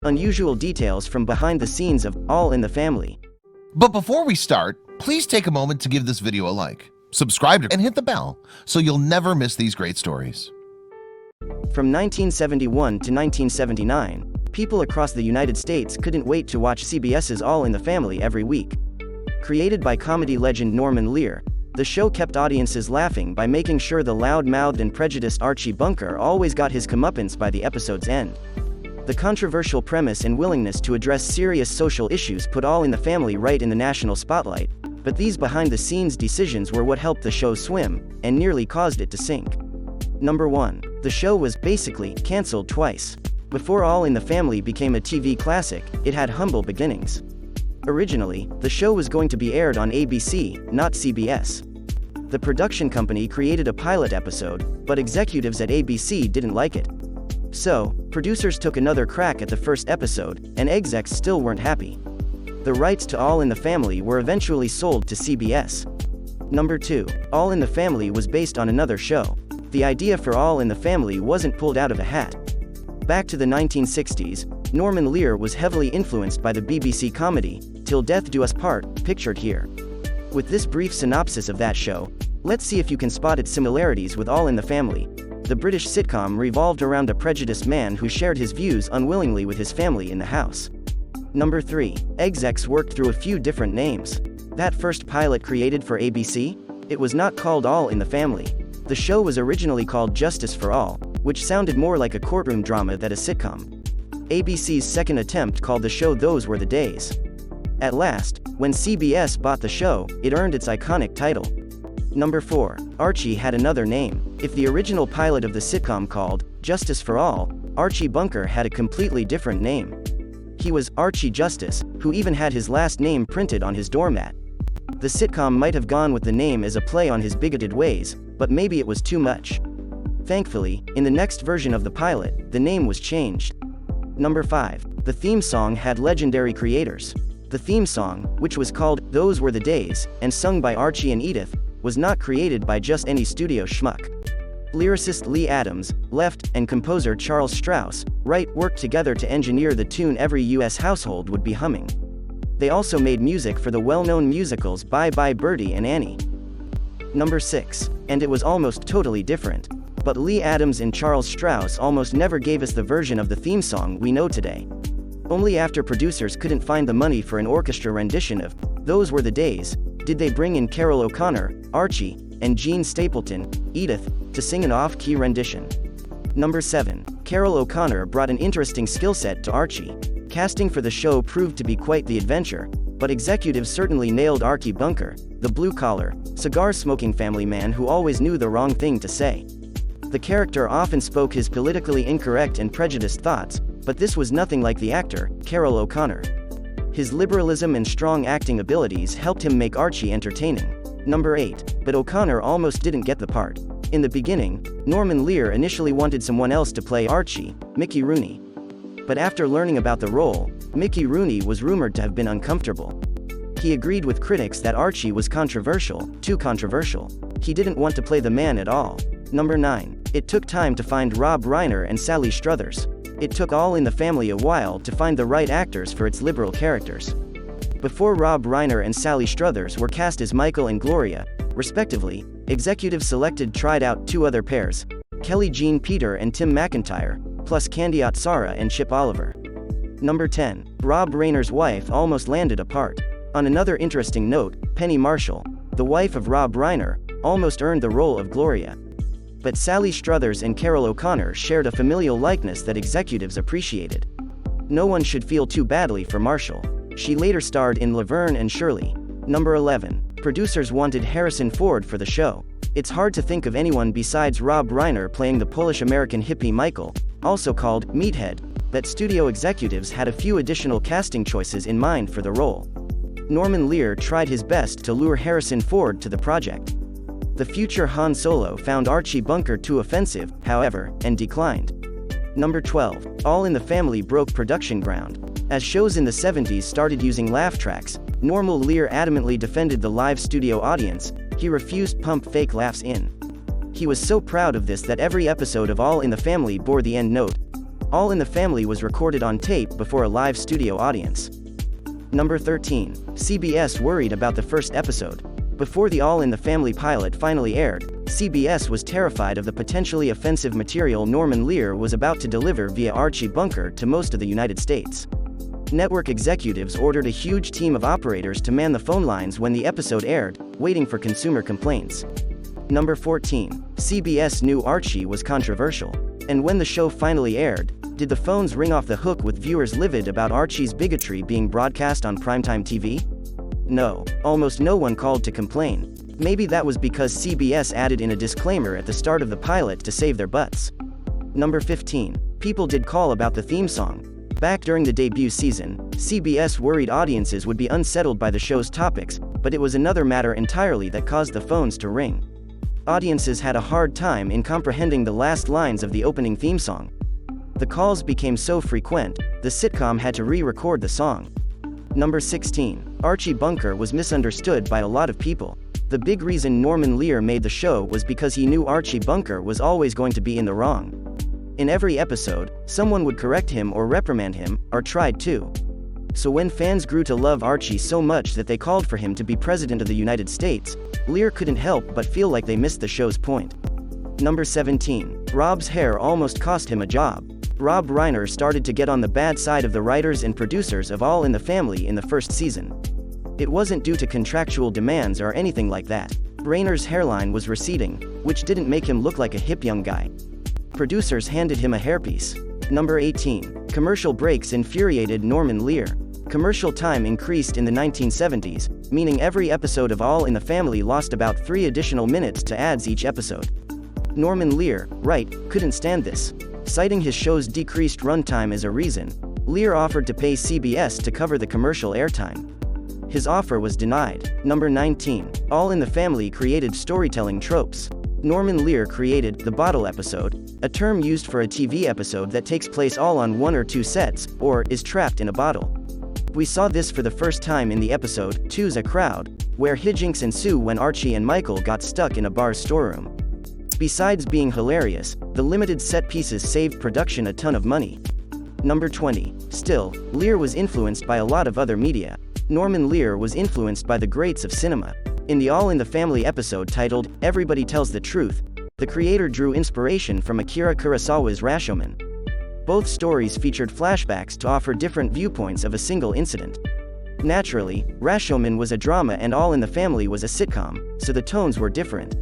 Unusual details from behind the scenes of All in the Family. But before we start, please take a moment to give this video a like, subscribe, and hit the bell so you'll never miss these great stories. From 1971 to 1979, people across the United States couldn't wait to watch CBS's All in the Family every week. Created by comedy legend Norman Lear, the show kept audiences laughing by making sure the loud-mouthed and prejudiced Archie Bunker always got his comeuppance by the episode's end. The controversial premise and willingness to address serious social issues put All in the Family right in the national spotlight, but these behind-the-scenes decisions were what helped the show swim, and nearly caused it to sink. Number 1. The show was, basically, cancelled twice. Before All in the Family became a TV classic, it had humble beginnings. Originally, the show was going to be aired on ABC, not CBS. The production company created a pilot episode, but executives at ABC didn't like it. So, producers took another crack at the first episode, and execs still weren't happy. The rights to All in the Family were eventually sold to CBS. Number 2. All in the Family was based on another show. The idea for All in the Family wasn't pulled out of a hat. Back to the 1960s, Norman Lear was heavily influenced by the BBC comedy, Till Death Do Us Part, pictured here. With this brief synopsis of that show, let's see if you can spot its similarities with All in the Family. The British sitcom revolved around a prejudiced man who shared his views unwillingly with his family in the house. Number 3. Execs worked through a few different names. That first pilot created for ABC? It was not called All in the Family. The show was originally called Justice for All, which sounded more like a courtroom drama than a sitcom. ABC's second attempt called the show Those Were the Days. At last, when CBS bought the show, it earned its iconic title. Number 4. Archie had another name. If the original pilot of the sitcom called Justice for All, Archie Bunker had a completely different name. He was Archie Justice, who even had his last name printed on his doormat. The sitcom might have gone with the name as a play on his bigoted ways, but maybe it was too much. Thankfully, in the next version of the pilot, the name was changed. Number 5. The theme song had legendary creators. The theme song, which was called Those Were the Days, and sung by Archie and Edith, was not created by just any studio schmuck. Lyricist Lee Adams, left, and composer Charles Strauss, right, worked together to engineer the tune every U.S. household would be humming. They also made music for the well-known musicals Bye Bye Birdie and Annie. Number 6. And it was almost totally different. But Lee Adams and Charles Strauss almost never gave us the version of the theme song we know today. Only after producers couldn't find the money for an orchestra rendition of Those Were the Days, did they bring in Carroll O'Connor, Archie, and Gene Stapleton, Edith, to sing an off-key rendition. Number 7. Carroll O'Connor brought an interesting skill set to Archie. Casting for the show proved to be quite the adventure, but executives certainly nailed Archie Bunker, the blue-collar, cigar-smoking family man who always knew the wrong thing to say. The character often spoke his politically incorrect and prejudiced thoughts, but this was nothing like the actor, Carroll O'Connor. His liberalism and strong acting abilities helped him make Archie entertaining. Number 8. But O'Connor almost didn't get the part. In the beginning, Norman Lear initially wanted someone else to play Archie, Mickey Rooney. But after learning about the role, Mickey Rooney was rumored to have been uncomfortable. He agreed with critics that Archie was controversial, too controversial. He didn't want to play the man at all. Number 9. It took time to find Rob Reiner and Sally Struthers. It took All in the Family a while to find the right actors for its liberal characters. Before Rob Reiner and Sally Struthers were cast as Michael and Gloria, respectively, executives tried out two other pairs, Kelly Jean Peter and Tim McIntyre, plus Candy Atsara and Chip Oliver. Number 10. Rob Reiner's wife almost landed a part. On another interesting note, Penny Marshall, the wife of Rob Reiner, almost earned the role of Gloria. But Sally Struthers and Carroll O'Connor shared a familial likeness that executives appreciated. No one should feel too badly for Marshall. She later starred in Laverne and Shirley. Number 11. Producers wanted Harrison Ford for the show. It's hard to think of anyone besides Rob Reiner playing the Polish-American hippie Michael, also called Meathead, but studio executives had a few additional casting choices in mind for the role. Norman Lear tried his best to lure Harrison Ford to the project. The future Han Solo found Archie Bunker too offensive, however, and declined. Number 12. All in the Family broke production ground. As shows in the 70s started using laugh tracks, Norman Lear adamantly defended the live studio audience. He refused to pump fake laughs in. He was so proud of this that every episode of All in the Family bore the end note. All in the Family was recorded on tape before a live studio audience. Number 13. CBS worried about the first episode. Before the All in the Family pilot finally aired, CBS was terrified of the potentially offensive material Norman Lear was about to deliver via Archie Bunker to most of the United States. Network executives ordered a huge team of operators to man the phone lines when the episode aired, waiting for consumer complaints. Number 14. CBS knew Archie was controversial. And when the show finally aired, did the phones ring off the hook with viewers livid about Archie's bigotry being broadcast on primetime TV? No, almost no one called to complain. Maybe that was because CBS added in a disclaimer at the start of the pilot to save their butts. Number 15. People did call about the theme song. Back during the debut season, CBS worried audiences would be unsettled by the show's topics, but it was another matter entirely that caused the phones to ring. Audiences had a hard time in comprehending the last lines of the opening theme song. The calls became so frequent, the sitcom had to re-record the song. Number 16. Archie Bunker was misunderstood by a lot of people. The big reason Norman Lear made the show was because he knew Archie Bunker was always going to be in the wrong. In every episode, someone would correct him or reprimand him, or tried to. So when fans grew to love Archie so much that they called for him to be president of the United States, Lear couldn't help but feel like they missed the show's point. Number 17. Rob's hair almost cost him a job. Rob Reiner started to get on the bad side of the writers and producers of All in the Family in the first season. It wasn't due to contractual demands or anything like that. Reiner's hairline was receding, which didn't make him look like a hip young guy. Producers handed him a hairpiece. Number 18. Commercial breaks infuriated Norman Lear. Commercial time increased in the 1970s, meaning every episode of All in the Family lost about 3 additional minutes to ads each episode. Norman Lear, right, couldn't stand this. Citing his show's decreased runtime as a reason, Lear offered to pay CBS to cover the commercial airtime. His offer was denied. Number 19. All in the Family created storytelling tropes. Norman Lear created the bottle episode, a term used for a TV episode that takes place all on 1 or 2 sets, or is trapped in a bottle. We saw this for the first time in the episode, Two's a Crowd, where hijinks ensue when Archie and Michael got stuck in a bar's storeroom. Besides being hilarious, the limited set pieces saved production a ton of money. Number 20. Still, Lear was influenced by a lot of other media. Norman Lear was influenced by the greats of cinema. In the All in the Family episode titled, Everybody Tells the Truth, the creator drew inspiration from Akira Kurosawa's Rashomon. Both stories featured flashbacks to offer different viewpoints of a single incident. Naturally, Rashomon was a drama and All in the Family was a sitcom, so the tones were different.